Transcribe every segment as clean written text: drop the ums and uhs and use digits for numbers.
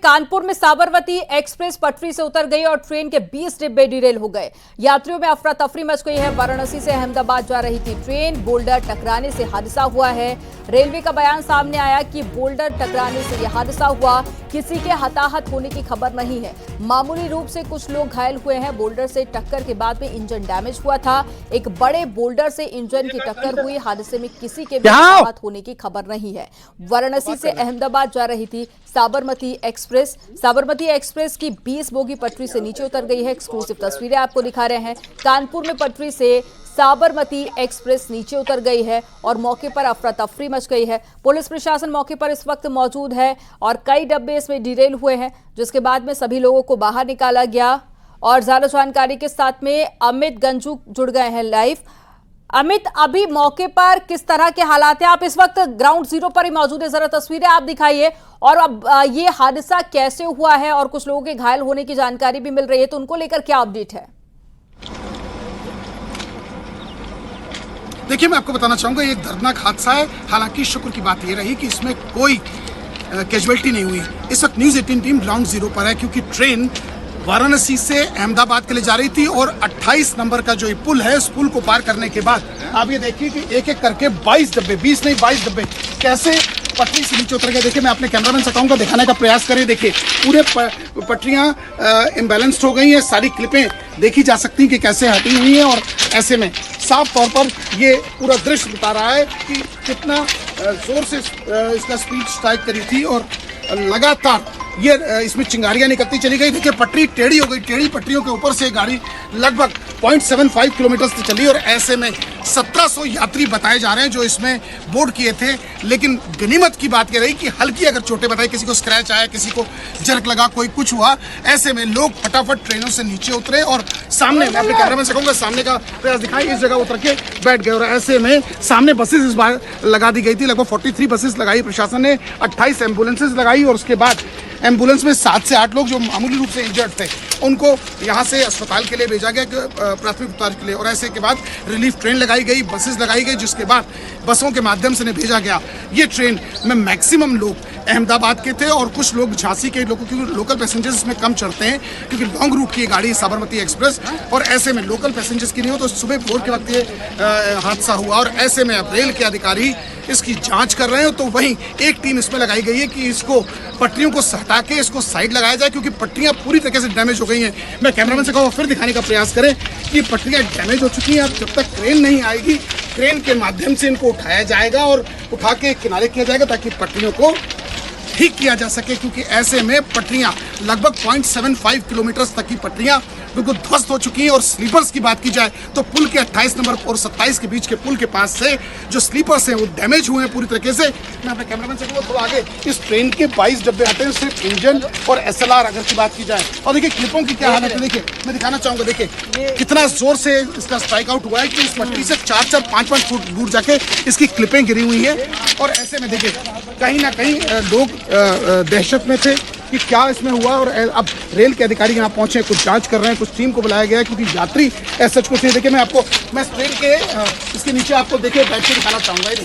कानपुर में साबरमती एक्सप्रेस पटरी से उतर गई और ट्रेन के 20 डिब्बे डिरेल हो गए। यात्रियों में अफरा तफरी मच गई है। वाराणसी से अहमदाबाद जा रही थी ट्रेन, बोल्डर टकराने से हादसा हुआ है। रेलवे का बयान सामने आया कि बोल्डर टकराने से यह हादसा हुआ, किसी के हताहत होने की खबर नहीं है। मामूली रूप से कुछ लोग घायल हुए हैं। बोल्डर से टक्कर के बाद में इंजन डैमेज हुआ था। एक बड़े बोल्डर से इंजन की टक्कर हुई। हादसे में किसी के भी हताहत होने की खबर नहीं है। वाराणसी से अहमदाबाद जा रही थी साबरमती एक्सप्रेस की 20 बोगी पटरी से नीचे उतर गई है। एक्सक्लूसिव तस्वीरें आपको दिखा रहे हैं। कानपुर में पटरी से साबरमती एक्सप्रेस नीचे उतर गई है और मौके पर अफरा तफरी मच गई है। पुलिस प्रशासन मौके पर इस वक्त मौजूद है और कई डब्बे इसमें डिरेल हुए हैं, जिसके बाद में सभी लोगों को बाहर निकाला गया। और ज्यादा जानकारी के साथ में अमित गंजू जुड़ गए हैं लाइव। अमित, अभी मौके पर किस तरह के हालात हैं? आप इस वक्त ग्राउंड जीरो पर ही मौजूद है, जरा तस्वीरें आप दिखाइए। और अब ये हादसा कैसे हुआ है और कुछ लोगों के घायल होने की जानकारी भी मिल रही है, तो उनको लेकर क्या अपडेट है? देखिए, मैं आपको बताना चाहूंगा, ये एक दर्दनाक हादसा है। हालांकि शुक्र की बात ये रही कि इसमें कोई कैजुअलिटी नहीं हुई। इस वक्त न्यूज़ 18 टीम ग्राउंड जीरो पर है, क्योंकि ट्रेन वाराणसी से अहमदाबाद के लिए जा रही थी और 28 नंबर का जो ये पुल है, उस पुल को पार करने के बाद आप ये देखिए कि एक एक करके 22 डब्बे, 20 नहीं 22 डब्बे कैसे पटरी से नीचे उतर गए। देखिए, मैं अपने कैमरामैन से कहूँगा दिखाने का प्रयास करें। देखिए, पूरे पटरियाँ इम्बैलेंस्ड हो गई हैं। सारी क्लिपें देखी जा सकती हैं कि कैसे हटी हुई हैं और ऐसे में साफ तौर पर ये पूरा दृश्य बता रहा है कि कितना जोर से इसका स्पीड स्ट्राइक करी थी और लगातार ये इसमें चिंगारियां निकलती चली गई। देखिए, पटरी टेढ़ी हो गई। टेढ़ी पटरियों के ऊपर से गाड़ी लगभग 0.75 किलोमीटर से चली और ऐसे में 1700 यात्री बताए जा रहे हैं जो इसमें बोर्ड किए थे। लेकिन गनीमत की बात ये रही कि हल्की अगर चोटें बताई, किसी को स्क्रैच आया, किसी को जर्क लगा, कोई कुछ हुआ, ऐसे में लोग फटाफट ट्रेनों से नीचे उतरे और सामने, मैं अपने कैमरामैन से कहूँगा सामने का प्रयास दिखाई, इस जगह उतर के बैठ गए। और ऐसे में सामने बसेस इस बार लगा दी गई थी। लगभग 43 बसेस लगाई प्रशासन ने, 28 एम्बुलेंसेज लगाई और उसके बाद एम्बुलेंस में 7 से 8 लोग जो मामूली रूप से इंजर्ड थे, उनको यहाँ से अस्पताल के लिए भेजा गया, प्राथमिक उपचार के लिए। और ऐसे के बाद रिलीफ ट्रेन लगाई गई, बसेस लगाई गई, जिसके बाद बसों के माध्यम से इन्हें भेजा गया। ये ट्रेन में मैक्सिमम लोग अहमदाबाद के थे और कुछ लोग झांसी के लोगों, क्योंकि लोकल पैसेंजर्स इसमें कम चढ़ते हैं, क्योंकि लॉन्ग रूट की गाड़ी साबरमती एक्सप्रेस, और ऐसे में लोकल पैसेंजर्स की नहीं हो। तो सुबह भोर के वक्त ये हादसा हुआ और ऐसे में अब रेल के अधिकारी इसकी जांच कर रहे हैं। तो वहीं एक टीम इसमें लगाई गई है कि इसको पटरियों को हटा के इसको साइड लगाया जाए, क्योंकि पटरियां पूरी तरीके से डैमेज हो गई हैं। मैं कैमरामैन से कहूँ फिर दिखाने का प्रयास करें कि पटरियां डैमेज हो चुकी हैं। अब जब तक ट्रेन नहीं आएगी, ट्रेन के माध्यम से इनको उठाया जाएगा और उठा के किनारे किया जाएगा ताकि पटरियों को ठीक किया जा सके, क्योंकि ऐसे में पटरियां लगभग 0.75 किलोमीटर तक की पटरियां बिल्कुल ध्वस्त हो चुकी हैं। और स्लीपर्स की बात की जाए तो पुल के 28 नंबर और 27 के बीच के पुल के पास से जो स्लीपर्स हैं वो डैमेज हुए हैं पूरी तरीके से। मैं अपने कैमरामैन से कहूँगा थोड़ा आगे, इस ट्रेन के 22 डब्बे हटे, सिर्फ इंजन और SLR अगर की बात की जाए। और देखिए क्लिपों की क्या हालत है, देखिए मैं दिखाना चाहूँगा। देखिए कितना जोर से इसका स्ट्राइक आउट हुआ है कि इस पटरी से 4-4, 5-5 फुट दूर जाके इसकी क्लिपें गिरी हुई हैं। और ऐसे में देखिए कहीं ना कहीं लोग दहशत में थे कि क्या इसमें हुआ। और अब रेल के अधिकारी यहाँ पहुंचे, कुछ जांच कर रहे हैं, कुछ टीम को बुलाया गया है, क्योंकि यात्री ऐसा कुछ नहीं। देखिए, मैं ट्रेन के इसके नीचे आपको देखिए बैठ के दिखाना चाहूँगा। ये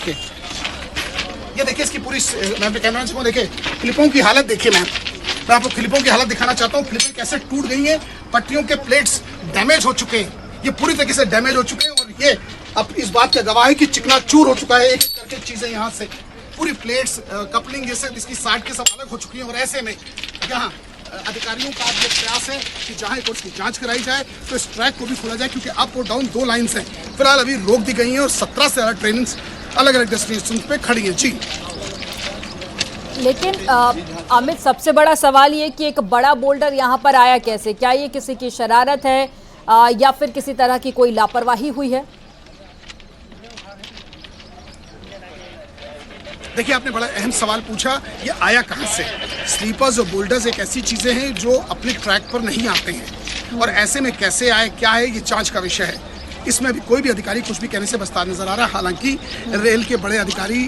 देखिए इसकी पूरी, मैं अपने कैमरा से देखिए क्लिपों की हालत देखिए। मैं आपको क्लिपों की हालत दिखाना चाहता हूँ। क्लिपें कैसे टूट गई हैं, पटरियों के प्लेट्स डैमेज हो चुके हैं, ये पूरी तरीके से डैमेज हो चुके हैं। और ये अब इस बात का गवाह है कि चिकना चूर हो चुका है। एक करके चीज़ें यहाँ से पूरी प्लेट्स, कपलिंग जैसे इसकी साइड के सब अलग हो चुकी हैं। और ऐसे में यहाँ अधिकारियों का ये प्रयास है कि जहाँ एक उसकी जांच कराई जाए तो इस ट्रैक को भी खोला जाए, क्योंकि अप और डाउन 2 लाइन्स हैं फिलहाल अभी रोक दी गई हैं और 17 से ज़्यादा ट्रेन अलग अलग डेस्टिनेशन पे खड़ी हैं। जी, लेकिन अमित, सबसे बड़ा सवाल ये कि एक बड़ा बोल्डर यहाँ पर आया कैसे? क्या ये किसी की शरारत है या फिर किसी तरह की कोई लापरवाही हुई है? देखिए, आपने बड़ा अहम सवाल पूछा, ये आया कहाँ से। स्लीपर्स और बोल्डर्स एक ऐसी चीज़ें हैं जो अपने ट्रैक पर नहीं आते हैं, और ऐसे में कैसे आए, क्या है, ये जांच का विषय है। इसमें अभी कोई भी अधिकारी कुछ भी कहने से बचता नजर आ रहा है। हालांकि रेल के बड़े अधिकारी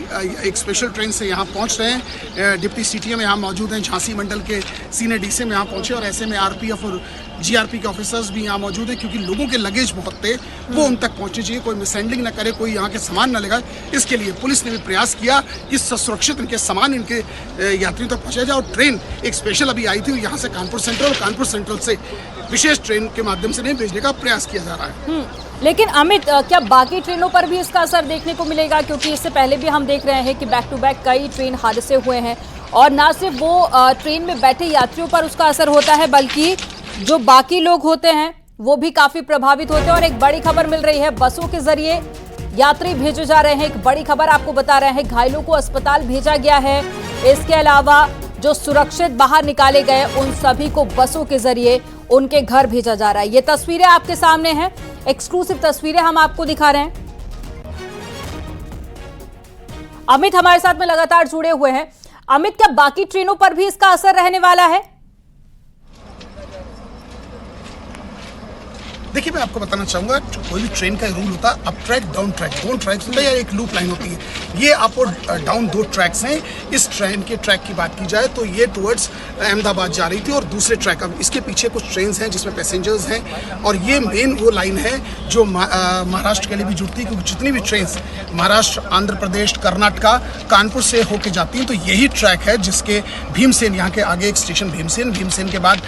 एक स्पेशल ट्रेन से यहाँ पहुँच रहे हैं। डिप्टी सीटीएम यहाँ मौजूद हैं, झांसी मंडल के सीनियर डीसीएम यहाँ पहुँचे और ऐसे में आरपीएफ और जीआरपी के ऑफिसर्स भी यहाँ मौजूद हैं, क्योंकि लोगों के लगेज बहुत थे, वो उन तक पहुँचने चाहिए, कोई मिसहैंडलिंग ना करे, कोई यहाँ के सामान ना लगाए। इसके लिए पुलिस ने भी प्रयास किया कि सुरक्षित इनके सामान इनके यात्रियों तक पहुँचाया जाए। और ट्रेन एक स्पेशल अभी आई थी यहाँ से कानपुर सेंट्रल, और कानपुर सेंट्रल से विशेष ट्रेन के माध्यम से नहीं भेजने का प्रयास किया जा रहा है। लेकिन अमित, क्या बाकी ट्रेनों पर भी इसका असर देखने को मिलेगा? क्योंकि इससे पहले भी हम देख रहे हैं कि बैक टू बैक कई ट्रेन हादसे हुए हैं, और ना सिर्फ वो ट्रेन में बैठे यात्रियों पर उसका असर होता है, बल्कि जो बाकी लोग होते हैं वो भी काफी प्रभावित होते हैं। और एक बड़ी खबर मिल रही है, बसों के जरिए यात्री भेजे जा रहे हैं। एक बड़ी खबर आपको बता रहे हैं, घायलों को अस्पताल भेजा गया है। इसके अलावा जो सुरक्षित बाहर निकाले गए उन सभी को बसों के जरिए उनके घर भेजा जा रहा है। ये तस्वीरें आपके सामने हैं, एक्सक्लूसिव तस्वीरें हम आपको दिखा रहे हैं। अमित हमारे साथ में लगातार जुड़े हुए हैं। अमित, क्या बाकी ट्रेनों पर भी इसका असर रहने वाला है? देखिए, मैं आपको बताना चाहूंगा, कोई भी ट्रेन का रूल होता है, अप ट्रैक डाउन ट्रैक, दोनों ट्रैक्स होता है या एक लूप लाइन होती है। ये अप और डाउन दो ट्रैक्स हैं। इस ट्रेन के ट्रैक की बात की जाए तो ये टुवर्ड्स अहमदाबाद जा रही थी, और दूसरे ट्रैक, अब इसके पीछे कुछ ट्रेन्स हैं जिसमें पैसेंजर्स हैं, और ये मेन वो लाइन है जो महाराष्ट्र के लिए भी जुड़ती है, क्योंकि जितनी भी ट्रेन्स महाराष्ट्र, आंध्र प्रदेश, कर्नाटका, कानपुर से होके जाती हैं, तो यही ट्रैक है जिसके भीमसेन, यहाँ के आगे एक स्टेशन भीमसेन के बाद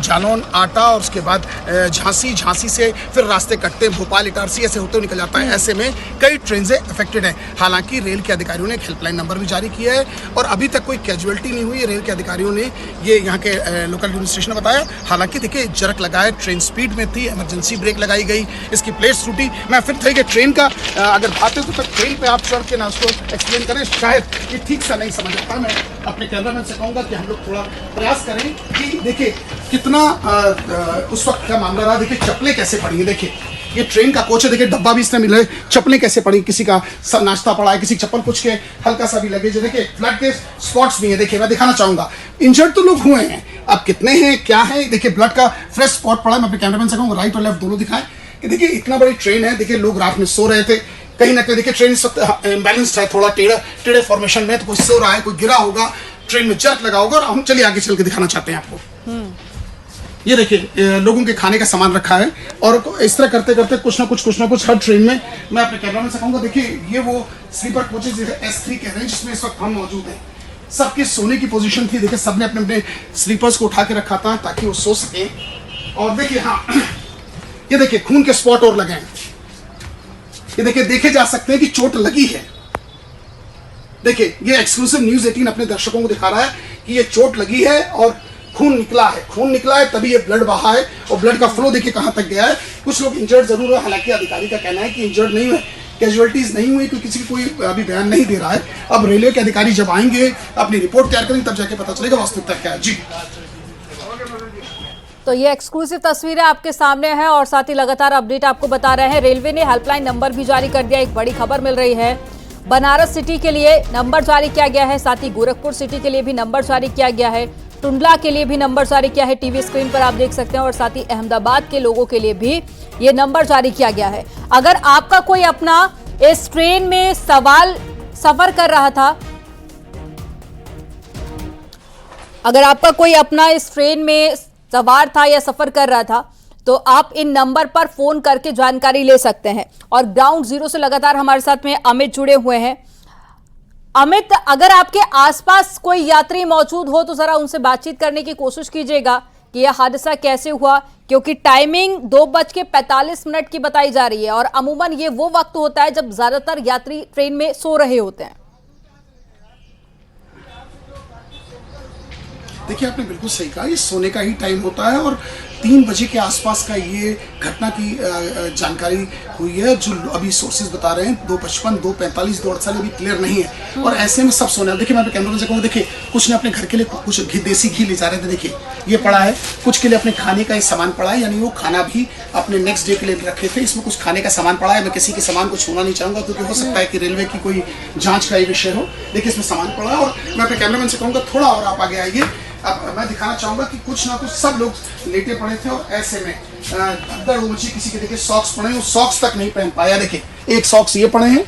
जालौन, आटा, और उसके बाद झांसी से फिर रास्ते कटते हैं, भोपाल, इटारसी, ऐसे होते हुए निकल जाता है। ऐसे में कई ट्रेन अफेक्टेड हैं। हालांकि रेल के अधिकारियों ने एक हेल्पलाइन नंबर भी जारी किया है, और अभी तक कोई कैजुअलिटी नहीं हुई है। रेल के अधिकारियों ने ये यहाँ के लोकल एडमिनिस्ट्रेशन ने बताया। हालांकि देखिए, जरक लगाए, ट्रेन स्पीड में थी, इमरजेंसी ब्रेक लगाई गई, इसकी प्लेट्स टूटी। मैं फिर था कि ट्रेन का अगर बात है तो ट्रेन पे आप चढ़ के ना उसको एक्सप्लेन करें, शायद ये ठीक सा नहीं समझ आता। मैं अपने कैमरामैन से कहूँगा कि हम लोग थोड़ा प्रयास करें कि देखिए कितना उस वक्त का मामला रहा। देखिए चप्पलें कैसे पड़ी है, देखिए ये ट्रेन का कोच है, देखिए डब्बा भी इसने मिले, चप्पलें कैसे पड़ी, किसी का नाश्ता पड़ा है, किसी चप्पल कुछ के हल्का सा भी लगेज है। देखिए ब्लड के स्पॉट्स भी है, देखिए मैं दिखाना चाहूंगा। इंजर्ड तो लोग हुए हैं, अब कितने हैं क्या है, देखिए ब्लड का फ्रेश स्पॉट पड़ा है। मैं अपने कैमरामैन से कहूँगा राइट और लेफ्ट दोनों दिखाएं कि देखिए इतना बड़ी ट्रेन है। देखिए लोग रात में सो रहे थे, कहीं ना कहीं देखिए ट्रेन इम्बैलेंस्ड है, थोड़ा टेढ़े फॉर्मेशन में, तो कोई सो रहा है, कोई गिरा होगा, ट्रेन में जर्क लगा होगा। और हम चलिए आगे चल के दिखाना चाहते हैं आपको। ये देखिए लोगों के खाने का सामान रखा है, और इस तरह करते करते कुछ ना कुछ हर ट्रेन में। मैं अपने कैमरामैन से कहूँगा, देखिए ये वो स्लीपर कोचेज S3 कह रहे हैं जिसमें इस वक्त हम मौजूद हैं। सबके सोने की पोजीशन थी, देखिए सबने अपने अपने स्लीपर्स को उठा के रखा था ताकि वो सो सके। और देखिए हाँ, ये देखिए खून के स्पॉट और लगे हैं, ये देखिए देखे जा सकते हैं कि चोट लगी है। देखिए ये एक्सक्लूसिव न्यूज़ 18 अपने दर्शकों को दिखा रहा है कि ये चोट लगी है और खून निकला है, तभी ये ब्लड बहा है, और ब्लड का फ्लो देखिए कहां तक गया है। कुछ लोग इंजर्ड जरूर है, हालांकि अधिकारी का कहना है कि इंजर्ड नहीं हुए, कैजुअलिटीज नहीं हुई, क्योंकि किसी कोई अभी बयान नहीं दे रहा है। अब रेलवे के अधिकारी जब आएंगे, अपनी रिपोर्ट तैयार करेंगे, तब जाके पता चलेगा वास्तविकता क्या है। जी, तो ये एक्सक्लूसिव तस्वीरें आपके सामने हैं, और साथ ही लगातार अपडेट आपको बता रहे हैं। रेलवे ने हेल्पलाइन नंबर भी जारी कर दिया। एक बड़ी खबर मिल रही है, बनारस सिटी के लिए नंबर जारी किया गया है, साथ ही गोरखपुर सिटी के लिए भी नंबर जारी किया गया है, टुंडला के लिए भी नंबर जारी किया है, टीवी स्क्रीन पर आप देख सकते हैं, और साथ ही अहमदाबाद के लोगों के लिए भी ये नंबर जारी किया गया है। अगर आपका कोई अपना इस ट्रेन में सफर कर रहा था, अगर आपका कोई अपना इस ट्रेन में सवार था या सफर कर रहा था, तो आप इन नंबर पर फोन करके जानकारी ले सकते हैं। और ग्राउंड जीरो से लगातार हमारे साथ में अमित जुड़े हुए हैं। अमित, अगर आपके आसपास कोई यात्री मौजूद हो तो जरा उनसे बातचीत करने की कोशिश कीजिएगा कि यह हादसा कैसे हुआ, क्योंकि टाइमिंग 2:45 की बताई जा रही है, और अमूमन ये वो वक्त होता है जब ज्यादातर यात्री ट्रेन में सो रहे होते हैं। देखिए आपने बिल्कुल सही कहा, ये सोने का ही टाइम होता है, और 3 बजे के आसपास का ये घटना की जानकारी हुई है, जो अभी सोर्सेज बता रहे हैं। 2:55, 2:45, 2:48 अभी क्लियर नहीं है, और ऐसे में सब सोने। देखिए मैं अपने कैमरे से कहूँ, देखिए कुछ ने अपने घर के लिए कुछ देसी घी ले जा रहे थे, देखिए ये पड़ा है, कुछ के लिए अपने खाने का ये सामान पड़ा है, यानी वो खाना भी अपने नेक्स्ट डे के लिए रखे थे। इसमें कुछ खाने का सामान पड़ा है। मैं किसी के सामान को छूना नहीं चाहूँगा, क्योंकि हो सकता है कि रेलवे की कोई जाँच का ये विषय हो। देखिए इसमें सामान पड़ा है, और मैं अपने कैमरामैन से कहूँगा थोड़ा और आप आगे आइए। अब मैं दिखाना चाहूंगा कि कुछ ना कुछ सब लोग लेटे पड़े थे और ऐसे में भगदड़ मची। किसी के देखिए सॉक्स पड़े हैं, वो सॉक्स तक नहीं पहन पाया। देखिए एक सॉक्स ये पड़े हैं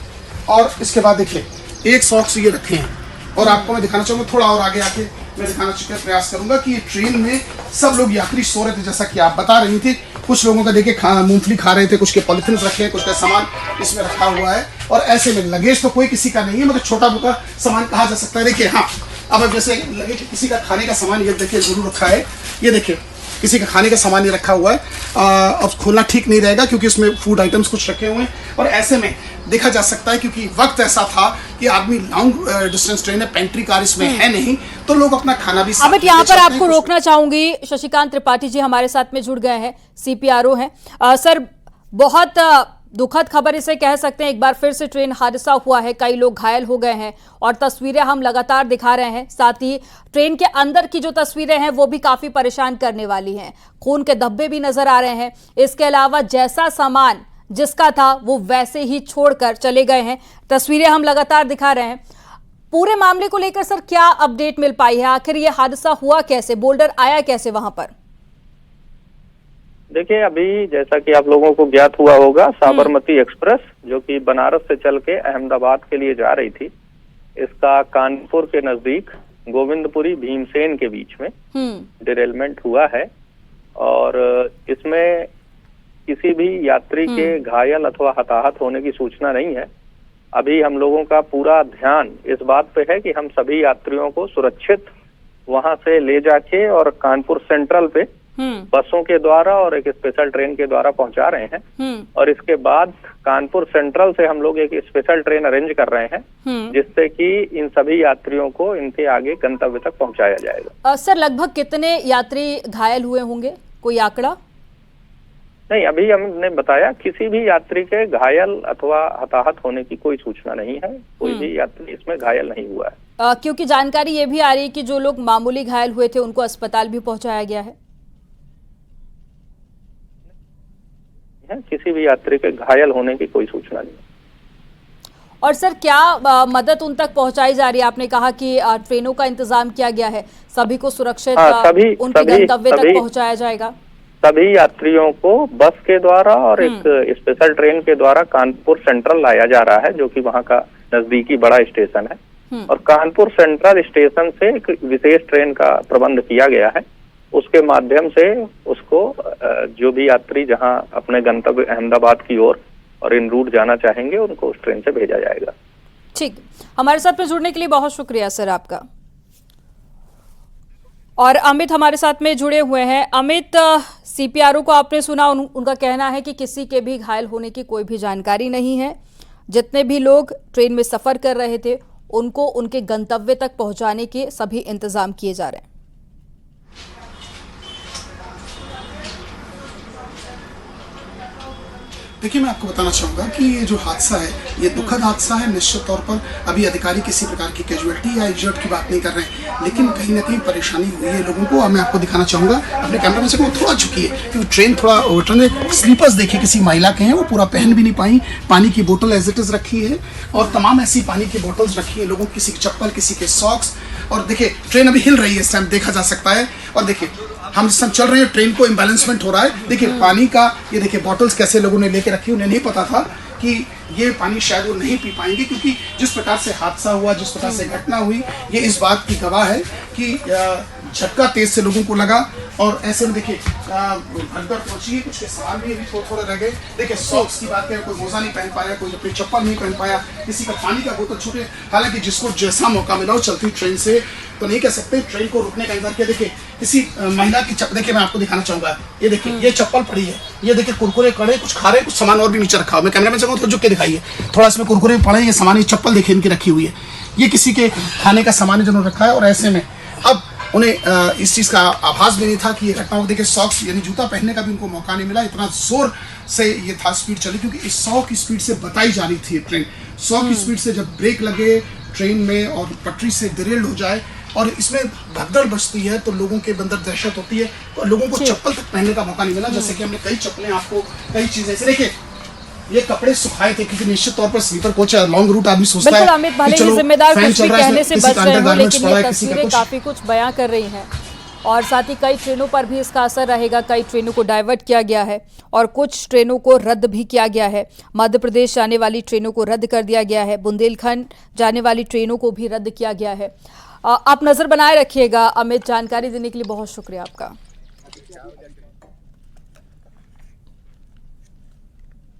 और इसके बाद देखिए एक सॉक्स ये रखे हैं। और आपको मैं दिखाना चाहूंगा, थोड़ा और आगे आके मैं दिखाना प्रयास करूंगा कि ये ट्रेन में सब लोग यात्री सो रहे थे, जैसा कि आप बता रही थी। कुछ लोगों का देखिए मूंगफली खा रहे थे, कुछ के पॉलिथीन रखे हैं, कुछ का सामान इसमें रखा हुआ है। और ऐसे में लगेज तो कोई किसी का नहीं है, मतलब छोटा मोटा सामान कहा जा सकता है। देखिए हाँ, अब जैसे लगे कि किसी का खाने का सामान ये देखिए जरूर रखा है। ये देखिए किसी का खाने का सामान ये रखा हुआ है। अब खोलना ठीक नहीं रहेगा क्योंकि इसमें फूड आइटम्स कुछ रखे हुए हैं। और ऐसे में देखा जा सकता है क्योंकि वक्त ऐसा था कि आदमी लॉन्ग डिस्टेंस ट्रेन है, पेंट्री कार इसमें है नहीं, तो लोग अपना खाना भी अब यहाँ पर आपको रोकना चाहूंगी। शशिकांत त्रिपाठी जी हमारे साथ में जुड़ गए हैं, CPRO हैं। सर, बहुत दुखद खबर इसे कह सकते हैं। एक बार फिर से ट्रेन हादसा हुआ है, कई लोग घायल हो गए हैं और तस्वीरें हम लगातार दिखा रहे हैं। साथ ही ट्रेन के अंदर की जो तस्वीरें हैं वो भी काफी परेशान करने वाली हैं। खून के धब्बे भी नजर आ रहे हैं। इसके अलावा जैसा सामान जिसका था वो वैसे ही छोड़कर चले गए हैं। तस्वीरें हम लगातार दिखा रहे हैं। पूरे मामले को लेकर सर क्या अपडेट मिल पाई है? आखिर ये हादसा हुआ कैसे, बोल्डर आया कैसे वहां पर? देखिए, अभी जैसा कि आप लोगों को ज्ञात हुआ होगा, साबरमती एक्सप्रेस जो कि बनारस से चल के अहमदाबाद के लिए जा रही थी, इसका कानपुर के नजदीक गोविंदपुरी भीमसेन के बीच में डिरेलमेंट हुआ है। और इसमें किसी भी यात्री के घायल अथवा हताहत होने की सूचना नहीं है। अभी हम लोगों का पूरा ध्यान इस बात पे है कि हम सभी यात्रियों को सुरक्षित वहां से ले जाके और कानपुर सेंट्रल पे बसों के द्वारा और एक स्पेशल ट्रेन के द्वारा पहुंचा रहे हैं। और इसके बाद कानपुर सेंट्रल से हम लोग एक स्पेशल ट्रेन अरेंज कर रहे हैं जिससे कि इन सभी यात्रियों को इनके आगे गंतव्य तक पहुंचाया जाएगा। सर, लगभग कितने यात्री घायल हुए होंगे, कोई आंकड़ा? नहीं, अभी हमने बताया किसी भी यात्री के घायल अथवा हताहत होने की कोई सूचना नहीं है। कोई भी यात्री इसमें घायल नहीं हुआ है। क्योंकि जानकारी ये भी आ रही है कि जो लोग मामूली घायल हुए थे उनको अस्पताल भी पहुंचाया गया है। किसी भी यात्री के घायल होने की कोई सूचना नहीं। और सर, क्या मदद उन तक पहुंचाई जा रही है? आपने कहा कि ट्रेनों का इंतजाम किया गया है, सभी को सुरक्षित उनके गंतव्य तक पहुंचाया जाएगा। सभी यात्रियों को बस के द्वारा और एक स्पेशल ट्रेन के द्वारा कानपुर सेंट्रल लाया जा रहा है, जो कि वहां का नजदीकी बड़ा स्टेशन है। और कानपुर सेंट्रल स्टेशन से एक विशेष ट्रेन का प्रबंध किया गया है। उसके माध्यम से उसको जो भी यात्री जहां अपने गंतव्य अहमदाबाद की ओर और इन रूट जाना चाहेंगे उनको उस ट्रेन से भेजा जाएगा। ठीक, हमारे साथ में जुड़ने के लिए बहुत शुक्रिया सर आपका। और अमित हमारे साथ में जुड़े हुए हैं। अमित, CPRO को आपने सुना, उनका कहना है कि किसी के भी घायल होने की कोई भी जानकारी नहीं है। जितने भी लोग ट्रेन में सफर कर रहे थे उनको उनके गंतव्य तक पहुंचाने के सभी इंतजाम किए जा रहे हैं। देखिए, मैं आपको बताना चाहूँगा कि ये जो हादसा है ये दुखद हादसा है। निश्चित तौर पर अभी अधिकारी किसी प्रकार की कैजुअलिटी या इंजर्ड की बात नहीं कर रहे हैं, लेकिन कहीं ना कहीं परेशानी हुई है लोगों को। और मैं आपको दिखाना चाहूँगा, अपने कैमरा में से वो थोड़ा झुकी है क्योंकि ट्रेन थोड़ा ओवरटर्न है। स्लीपर्स देखिए किसी महिला के हैं, वो पूरा पहन भी नहीं पाई। पानी की बोतल एज इट इज रखी है और तमाम ऐसी पानी की बोतल्स रखी है लोगों, किसी की चप्पल, किसी के सॉक्स। और देखिए ट्रेन अभी हिल रही है, इस टाइम देखा जा सकता है। और देखिए हम जिस टाइम चल रहे हैं ट्रेन को इम्बैलेंसमेंट हो रहा है। देखिए पानी का, ये देखिए बॉटल्स कैसे लोगों ने लेके रखी, उन्हें नहीं पता था कि ये पानी शायद वो नहीं पी पाएंगे, क्योंकि जिस प्रकार से हादसा हुआ, जिस प्रकार से घटना हुई, ये इस बात की गवाह है कि झटका तेज से लोगों को लगा। और ऐसे में देखिए भगदड़ पहुंची है, कुछ के सामान भी थोड़े रह गए। देखिए सॉक्स की बात करें, कोई मोजा नहीं पहन पाया, कोई अपनी चप्पल नहीं पहन पाया, किसी का पानी का बोतल छूटे। हालांकि जिसको जैसा मौका मिला वो चलती ट्रेन से तो नहीं कह सकते, ट्रेन को रुकने का इंतजार किया। देखिए किसी महिला की देखिए मैं आपको दिखाना चाहूंगा, ये देखिए ये चप्पल पड़ी है, ये देखिए कुरकुरे कड़े कुछ खा रहे, कुछ सामान और भी नीचे रखा हुआ। मैं कैमरा में चाहूँगा तो झुक के दिखाइए, थोड़ा इसमें कुरकुरे पड़े, ये सामान, ये चप्पल देखिए इनकी रखी हुई है, ये किसी के खाने का सामान जिन्होंने रखा है। और ऐसे में अब उन्हें इस चीज़ का आभास भी नहीं था कि ये घटना हो। देखिए सॉक्स यानी जूता पहनने का भी उनको मौका नहीं मिला, इतना जोर से ये था स्पीड चली, क्योंकि इस 100 की स्पीड से बताई जा रही थी ट्रेन। 100 की स्पीड से जब ब्रेक लगे ट्रेन में और पटरी से डिरेल्ड हो जाए और इसमें भगदड़ बचती है तो लोगों के अंदर दहशत होती है और लोगों को चप्पल तक पहनने का मौका नहीं मिला। जैसे कि हमने कई चप्पलें आपको, कई चीज़ें से देखिए ये कपड़े सुखाए थे, क्योंकि निश्चित तौर पर स्लीपर कोच लॉन्ग रूट आदमी सोचता बिल्कुल है अमित, भले कि ही चलो जिम्मेदार फैन कुछ चल भी रहा है, कहने इसमें से किसी बच का रहे हो, अंडरगारमेंट्स लेकिन पड़ा ये है, किसी का तस्वीरें कुछ। काफी कुछ बयां कर रही हैं और साथ ही कई ट्रेनों पर भी इसका असर रहेगा। कई ट्रेनों को डाइवर्ट किया गया है और कुछ ट्रेनों को रद्द भी किया गया है। मध्य प्रदेश जाने वाली ट्रेनों को रद्द कर दिया गया है, बुंदेलखंड जाने वाली ट्रेनों को भी रद्द किया गया है। आप नजर बनाए रखिएगा। अमित, जानकारी देने के लिए बहुत शुक्रिया आपका।